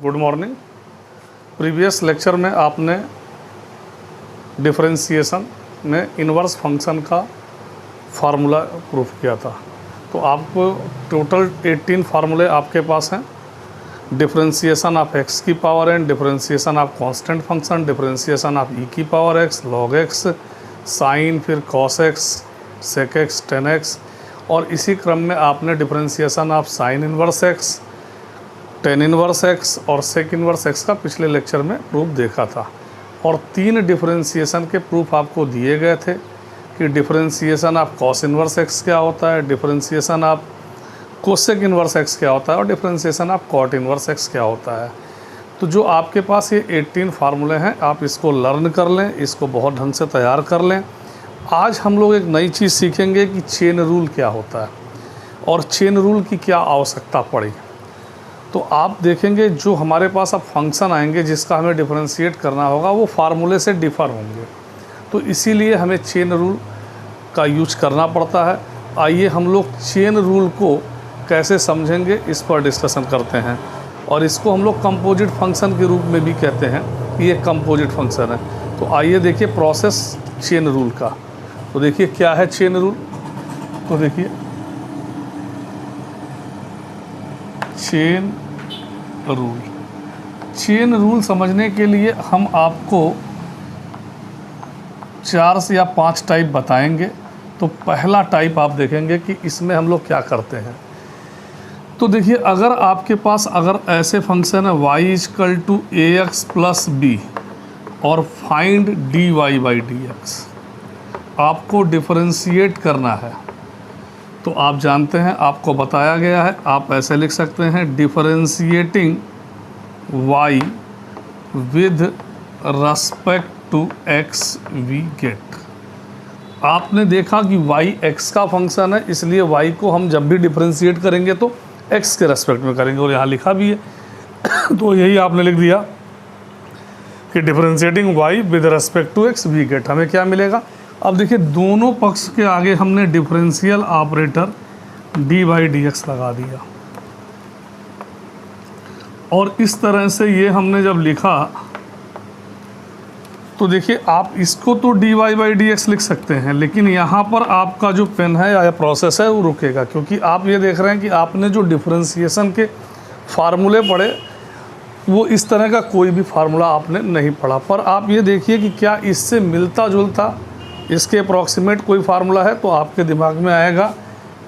Good morning. Previous lecture में आपने differentiation में इन्वर्स फंक्शन का फार्मूला प्रूफ किया था। तो आपको टोटल 18 फार्मूले आपके पास हैं। डिफरेंशिएशन ऑफ एक्स की power N, differentiation of constant function, differentiation of E की power X, log X, sine, फिर cos X, sec X, tan X, और इसी क्रम में आपने differentiation of sine inverse X, tan inverse X और sec inverse x का पिछले लेक्चर में प्रूफ देखा था। और 3 डिफरेंशिएशन के प्रूफ आपको दिए गए थे कि differentiation of cos inverse x क्या होता है, differentiation of cosec inverse x क्या होता है और differentiation of cot inverse x क्या होता है। तो जो आपके पास ये 18 फार्मूले हैं, आप इसको लर्न कर लें, इसको बहुत ढंग से तैयार कर लें। आज हम लोग एक नई चीज़ सीखेंगे कि चेन रूल क्या होता है और चेन रूल की क्या आवश्यकता पड़ी। तो आप देखेंगे जो हमारे पास अब फंक्शन आएंगे जिसका हमें डिफरेंशिएट करना होगा वो फार्मूले से डिफ़र होंगे, तो इसीलिए हमें चेन रूल का यूज करना पड़ता है। आइए हम लोग चेन रूल को कैसे समझेंगे इस पर डिस्कशन करते हैं। और इसको हम लोग कंपोजिट फंक्शन के रूप में भी कहते हैं कि ये कंपोजिट फंक्शन है। तो आइए देखिए प्रोसेस चेन रूल का। तो देखिए क्या है चेन रूल। तो देखिए चेन रूल समझने के लिए हम आपको 4 से या 5 टाइप बताएंगे। तो पहला टाइप आप देखेंगे कि इसमें हम लोग क्या करते हैं। तो देखिए अगर आपके पास ऐसे फंक्शन है y=ax + b और फाइंड dy/dx, आपको डिफरेंशिएट करना है। तो आप जानते हैं, आपको बताया गया है, आप ऐसे लिख सकते हैं differentiating y with respect to x we get. आपने देखा कि y x का फंक्शन है, इसलिए y को हम जब भी डिफरेंशिएट करेंगे तो x के रेस्पेक्ट में करेंगे, और यहाँ लिखा भी है। तो यही आपने लिख दिया कि differentiating y with respect to x we get. हमें क्या मिलेगा। अब देखिए दोनों पक्ष के आगे हमने डिफरेंशियल ऑपरेटर dy/dx लगा दिया, और इस तरह से ये हमने जब लिखा तो देखिए आप इसको तो dy/dx लिख सकते हैं, लेकिन यहाँ पर आपका जो पेन है या प्रोसेस है वो रुकेगा, क्योंकि आप ये देख रहे हैं कि आपने जो डिफरेंशिएशन के फार्मूले पढ़े वो इस तरह का कोई भी फार्मूला आपने नहीं पढ़ा। पर आप ये देखिए कि क्या इससे मिलता जुलता, इसके अप्रॉक्सीमेट कोई फार्मूला है, तो आपके दिमाग में आएगा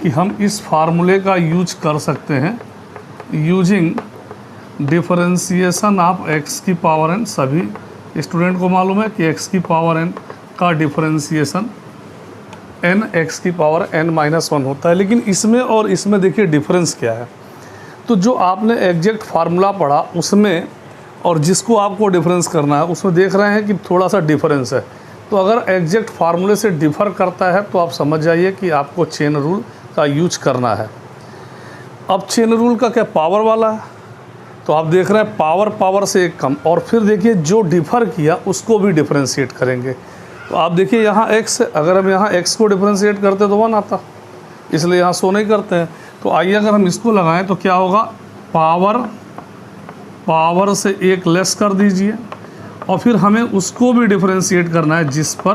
कि हम इस फार्मूले का यूज कर सकते हैं यूजिंग डिफरेंशिएशन ऑफ x की पावर n। सभी स्टूडेंट को मालूम है कि x की पावर n का डिफरेंशिएशन n x की पावर n-1 होता है, लेकिन इसमें और इसमें देखिए डिफरेंस क्या है। तो जो आपने एग्जैक्ट फार्मूला पढ़ा उसमें और जिसको आपको डिफरेंस करना है उसमें देख रहे हैं कि थोड़ा सा डिफरेंस है। तो अगर एग्जैक्ट फार्मूले से डिफ़र करता है तो आप समझ जाइए कि आपको चेन रूल का यूज करना है। अब चेन रूल का क्या पावर वाला है, तो आप देख रहे हैं पावर से एक कम, और फिर देखिए जो डिफ़र किया उसको भी डिफरेंशिएट करेंगे। तो आप देखिए यहाँ x है, अगर हम यहाँ x को डिफरेंशिएट करते तो 1 आता, इसलिए यहाँ शो नहीं करते हैं। तो आइए अगर हम इसको लगाएं तो क्या होगा, पावर से एक लेस कर दीजिए, और फिर हमें उसको भी डिफरेंशिएट करना है जिस पर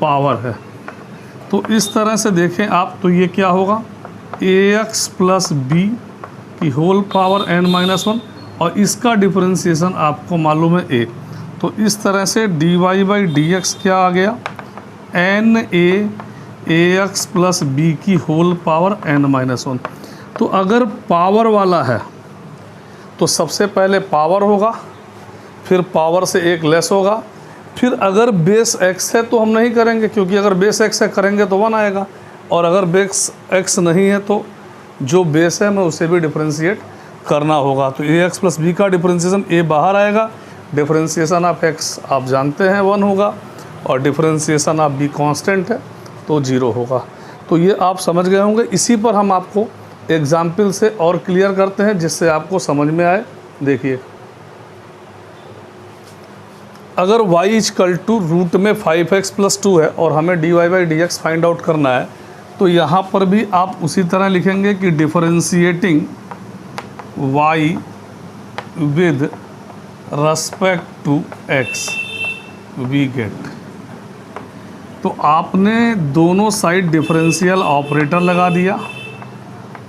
पावर है। तो इस तरह से देखें आप, तो ये क्या होगा ax + b की होल पावर n-1, और इसका डिफरेंशिएशन आपको मालूम है a। तो इस तरह से dy/dx क्या आ गया, ax + b की होल पावर n-1। तो अगर पावर वाला है तो सबसे पहले पावर होगा, फिर पावर से एक लेस होगा, फिर अगर बेस x है तो हम नहीं करेंगे, क्योंकि अगर बेस x है करेंगे तो 1 आएगा, और अगर बेस x नहीं है तो जो बेस है मैं उसे भी डिफरेंशिएट करना होगा। तो ax + b का डिफरेंशिएशन a बाहर आएगा, डिफरेंशिएशन ऑफ x आप जानते हैं 1 होगा, और डिफरेंशिएशन ऑफ b कांस्टेंट है तो 0 होगा। तो ये आप समझ गए होंगे। इसी पर हम आपको एग्जाम्पल से और क्लियर करते हैं जिससे आपको समझ में आए। देखिए अगर y √, में 5x + 2 है और हमें dy/dx फाइंड आउट करना है, तो यहाँ पर भी आप उसी तरह लिखेंगे कि differentiating y with respect to x we get। तो आपने दोनों साइड डिफरेंशियल ऑपरेटर लगा दिया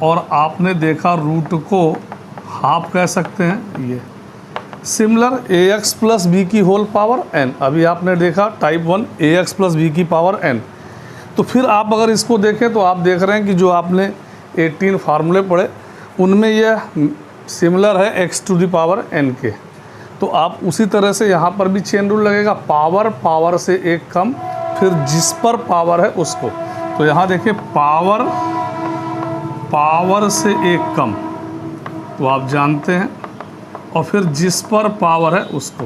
और आपने देखा रूट को हाफ कह सकते हैं ये। सिमिलर ax प्लस बी की होल पावर n, अभी आपने देखा टाइप 1 ax प्लस बी की पावर n। तो फिर आप अगर इसको देखें तो आप देख रहे हैं कि जो आपने 18 फार्मूले पढ़े उनमें यह सिमिलर है x to the power n के। तो आप उसी तरह से यहाँ पर भी चेन रूल लगेगा, पावर पावर से एक कम, फिर जिस पर पावर है उसको। तो यहाँ देखिए पावर पावर से एक कम तो आप जानते हैं, और फिर जिस पर पावर है उसको,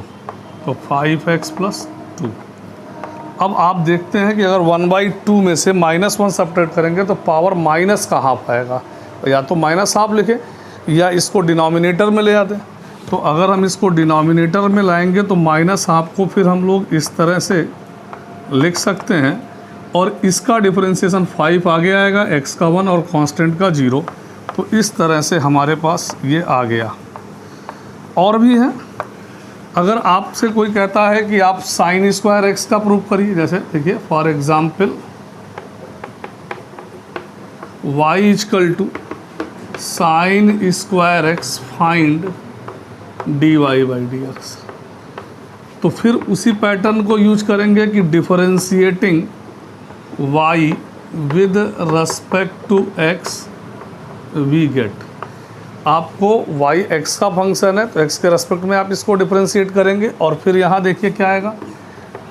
तो 5x प्लस 2। अब आप देखते हैं कि अगर 1/2 में से -1 सब्ट्रैक्ट करेंगे तो पावर माइनस का हाफ आएगा, तो या तो माइनस हाफ लिखें या इसको डिनोमिनेटर में ले आते। तो अगर हम इसको डिनोमिनेटर में लाएंगे तो माइनस हाफ को फिर हम लोग इस तरह से लिख सकते हैं, और इसका डिफरेंशिएशन 5 आगे आएगा, x का 1 और कांस्टेंट का 0। तो इस तरह से हमारे पास ये आ गया। और भी है, अगर आपसे कोई कहता है कि आप साइन स्क्वायर x का प्रूफ करिए, जैसे देखिए for example y equal to sine square x find dy by dx। तो फिर उसी पैटर्न को यूज करेंगे कि differentiating y with respect to x we get. आपको y x का फंक्शन है तो x के रेस्पेक्ट में आप इसको डिफरेंशिएट करेंगे, और फिर यहाँ देखिए क्या आएगा,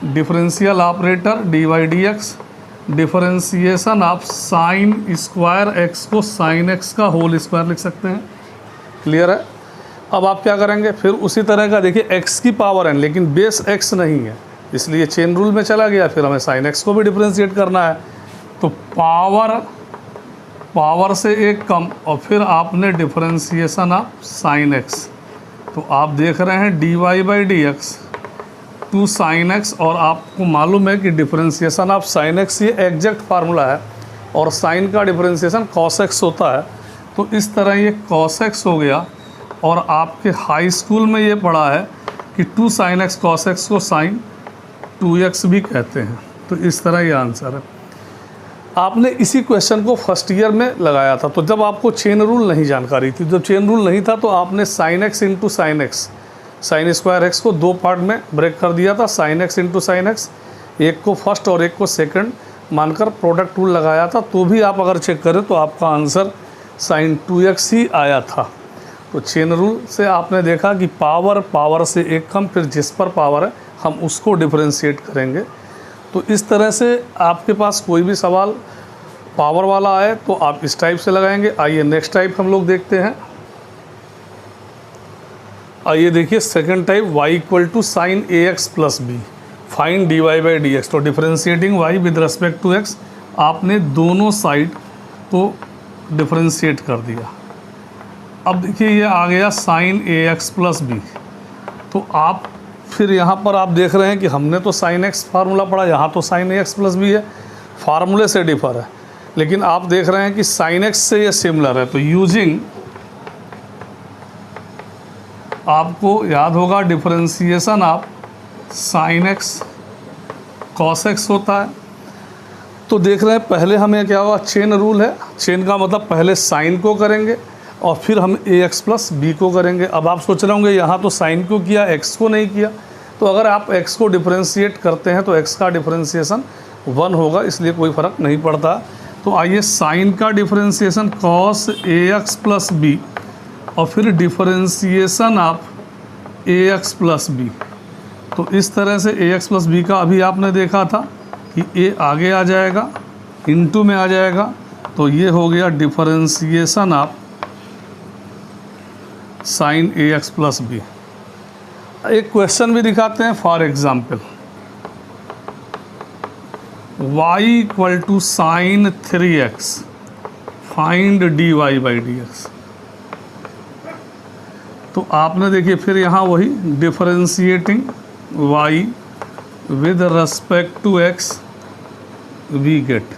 differential operator dy dx, differentiation आप साइन स्क्वायर x को साइन x का होल स्क्वायर लिख सकते हैं। क्लियर है? अब आप क्या करेंगे, फिर उसी तरह का देखिए x की पावर n, लेकिन बेस x नहीं है इसलिए चेन रूल में चला गया। फिर हमें साइन x को भी डिफरेंशिएट करना है, तो पावर पावर से एक कम, और फिर आपने डिफरेंशिएशन ऑफ साइन x। तो आप देख रहे हैं dy by dx two sine x, और आपको मालूम है कि डिफरेंशिएशन ऑफ साइन x ये एग्जैक्ट फार्मूला है, और साइन का डिफरेंशिएशन cos x होता है। तो इस तरह ये cos x हो गया, और आपके हाई स्कूल में ये पढ़ा है कि 2 sin x cos x को sin 2x भी कहते हैं। तो इस तरह ये आंसर है। आपने इसी क्वेश्चन को फर्स्ट ईयर में लगाया था, तो जब आपको चेन रूल नहीं जानकारी थी, जब चेन रूल नहीं था तो आपने sin x into sine x, sign square x को 2 पार्ट में ब्रेक कर दिया था, sin x into sine x, एक को फर्स्ट और एक को सेकंड मानकर प्रोडक्ट रूल लगाया था। तो भी आप अगर चेक करें तो आपका आंसर sin 2x ही आया था। तो चेन रूल से आपने देखा कि पावर पावर से एक कम, फिर जिस पर पावर है हम उसको डिफरेंशिएट करेंगे। तो इस तरह से आपके पास कोई भी सवाल पावर वाला आए तो आप इस टाइप से लगाएंगे। आइए नेक्स्ट टाइप हम लोग देखते हैं। आइए देखिए second type, y equal to sine ax plus b find dy by dx। तो differentiating y with respect to x, आपने दोनों साइड को डिफरेंशिएट कर दिया। अब देखिए ये आ गया साइन ax प्लस बी। तो आप फिर यहाँ पर आप देख रहे हैं कि हमने तो साइन x फार्मूला पढ़ा, यहाँ तो साइन ax प्लस बी है, फार्मूले से डिफर है, लेकिन आप देख रहे हैं कि साइन x से ये सिमिलर है। तो यूजिंग, आपको याद होगा differentiation of sine x cos x होता है। तो देख रहे हैं पहले हमें क्या हुआ, चेन रूल है, चेन का मतलब पहले साइन को करेंगे और फिर हम ax प्लस बी को करेंगे। अब आप सोच रहे होंगे यहाँ तो साइन को किया, x को नहीं किया। तो अगर आप x को डिफरेंशिएट करते हैं तो x का डिफरेंशिएशन 1 होगा, इसलिए कोई फ़र्क नहीं पड़ता। तो आइए साइन का differentiation cos ax plus b, और फिर differentiation of ax plus B. तो इस तरह से ax प्लस बी का अभी आपने देखा था कि a आगे आ जाएगा, इनटू में आ जाएगा, तो ये हो गया differentiation of sine ax plus b. एक क्वेश्चन भी दिखाते हैं। For example y equal to sine 3x find dy by dx। तो आपने देखिए फिर यहाँ वही differentiating y with respect to x we get.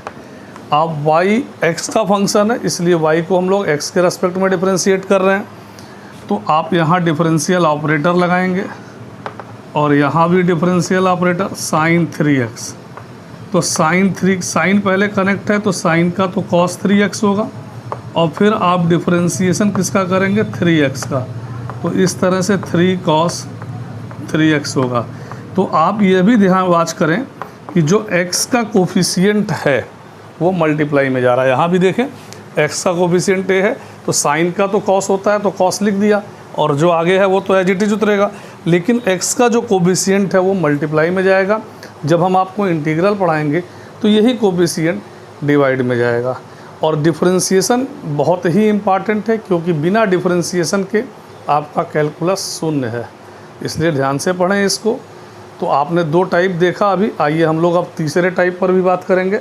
अब y x का फंक्शन है, इसलिए y को हम लोग x के रेस्पेक्ट में डिफरेंशिएट कर रहे हैं। तो आप यहाँ डिफरेंशियल ऑपरेटर लगाएंगे और यहाँ भी डिफरेंशियल ऑपरेटर sin 3x। तो साइन पहले कनेक्ट है तो साइन का तो cos 3x होगा और फिर आप डिफरेंशिएशन किसका करेंगे 3x का, तो इस तरह से 3 cos 3x होगा। तो आप ये भी ध्यान वाच करें कि जो x का कोफिशिएंट है वो मल्टीप्लाई में जा रहा है। यहाँ भी देखें x का कोफिशिएंट a है तो साइन का तो cos होता है तो cos लिख दिया और जो आगे है वो तो एज इट इज उतरेगा, लेकिन x का जो कोफिशिएंट है वो मल्टीप्लाई में जाएगा। जब हम आपको इंटीग्रल पढ़ाएंगे तो यही कोफिशिएंट डिवाइड में जाएगा। और डिफरेंशिएशन बहुत ही इम्पॉर्टेंट है क्योंकि बिना डिफरेंशिएशन के आपका कैलकुलस शून्य है, इसलिए ध्यान से पढ़ें इसको। तो आपने 2 टाइप देखा अभी, आइए हम लोग अब तीसरे टाइप पर भी बात करेंगे।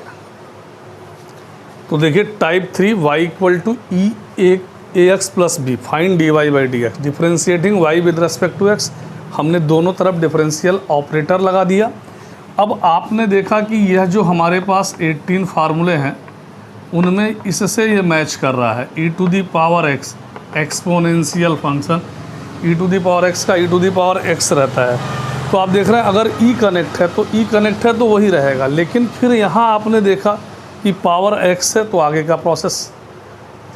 तो देखिए type 3 y equal to e a x plus b, find d y by d x, differentiating y with respect to x। हमने दोनों तरफ डिफरेंशियल ऑपरेटर लगा दिया। अब आपने देखा कि यह जो हमारे पास 18 फार्मूले हैं उनमें इससे ये मैच कर रहा है। e to the power x exponential function, e to the power x का e to the power x रहता है। तो आप देख रहे हैं अगर e कनेक्ट है तो e कनेक्ट है तो वही रहेगा, लेकिन फिर यहाँ आपने देखा कि पावर x है तो आगे का प्रोसेस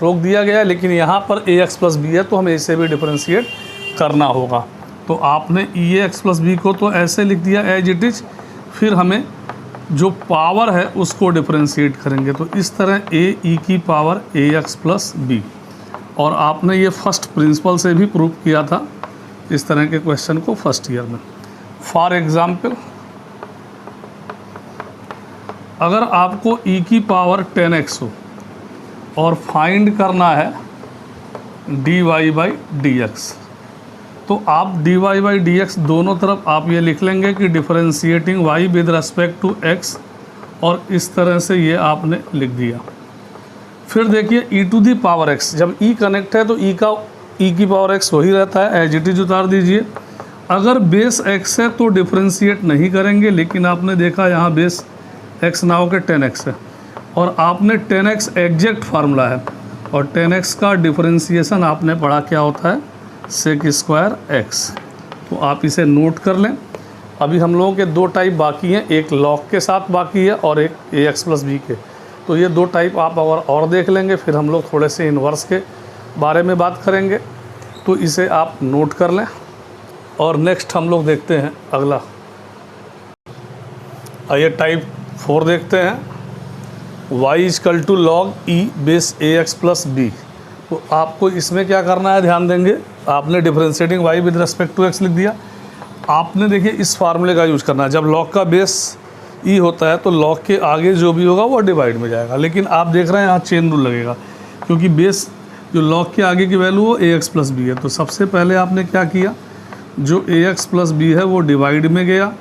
रोक दिया गया, लेकिन यहाँ पर ax प्लस बी है तो हमें इसे भी डिफरेंशिएट करना होगा। तो आपने ax प्लस बी को तो ऐसे लिख दिया एज इट इज, फिर हमें जो पावर है उसको डिफरेंशिएट करेंगे। तो इस तरह a e की पावर ax प्लस बी, और आपने ये फर्स्ट प्रिंसिपल से भी प्रूव किया था इस तरह के क्वेश्चन को फर्स्ट ईयर में। फॉर एग्ज़ाम्पल अगर आपको e की पावर 10x हो और फाइंड करना है dy बाई डी एक्स, तो आप dy बाई डी एक्स दोनों तरफ आप ये लिख लेंगे कि differentiating y with respect to x, और इस तरह से ये आपने लिख दिया। फिर देखिए e to the power x, जब e कनेक्ट है तो e की पावर x वही रहता है, एज इट इज उतार दीजिए। अगर बेस x है तो डिफरेंशिएट नहीं करेंगे, लेकिन आपने देखा यहाँ बेस x ना होकर 10x है और आपने 10x एग्जैक्ट फार्मूला है, और 10x का डिफरेंशिएशन आपने पढ़ा क्या होता है सेक स्क्वायर x। तो आप इसे नोट कर लें। अभी हम लोगों के 2 टाइप बाकी हैं, एक लॉग के साथ बाकी है और एक ax प्लस बी के। तो ये 2 टाइप आप अगर और देख लेंगे फिर हम लोग थोड़े से इन्वर्स के बारे में बात करेंगे, तो इसे आप नोट कर लें। और नेक्स्ट हम लोग देखते हैं अगला, आइए टाइप 4 देखते हैं। y equal to log e base ax plus B. तो आपको इसमें क्या करना है, ध्यान देंगे। आपने differentiating y with respect to x लिख दिया। आपने देखिए इस फार्मूले का यूज करना है। जब लॉग का बेस e होता है तो लॉग के आगे जो भी होगा वो डिवाइड में जाएगा, लेकिन आप देख रहे हैं यहाँ चेन रूल लगेगा क्योंकि बेस जो लॉग के आगे की वैल्यू वो ax प्लस बी है। तो सबसे पहले आपने क्या किया, जो ax प्लस बी है वो डिवाइड में गया।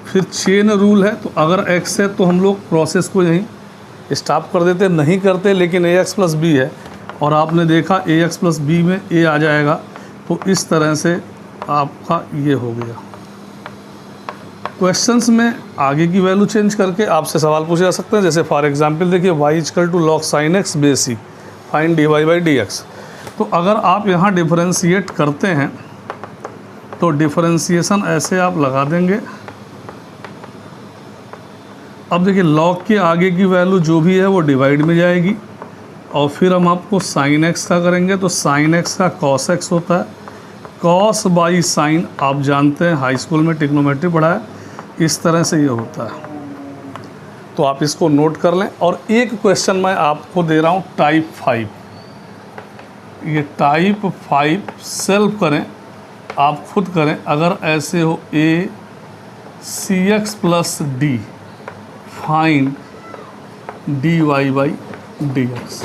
फिर चेन रूल है तो अगर x है तो हम लोग प्रोसेस को यहीं स्टॉप कर देते, नहीं करते, लेकिन ax प्लस बी है और आपने देखा ax प्लस बी में a आ जाएगा। तो इस तरह से आपका ये हो गया। क्वेश्चंस में आगे की वैल्यू चेंज करके आपसे सवाल पूछे जा सकते हैं, जैसे फॉर एग्जांपल देखिए y equal to log sine x base e, find dy by d x. तो अगर आप यहाँ डिफरेंशिएट करते हैं तो डिफरेंशिएशन ऐसे आप लगा देंगे। अब देखिए लॉग के आगे की वैल्यू जो भी है वो डिवाइड में जाएगी, और फिर हम आपको साइन एक्स का करेंगे तो साइन एक्स का कॉस एक्स होता है। कॉस बाई साइन आप जानते हैं, हाई स्कूल में ट्रिग्नोमेट्री पढ़ा है, इस तरह से ये होता है। तो आप इसको नोट कर लें। और एक क्वेश्चन मैं आपको दे रहा हूँ टाइप 5। ये टाइप 5 सेल्फ करें, आप खुद करें। अगर ऐसे हो a cx plus D, find dy by d x.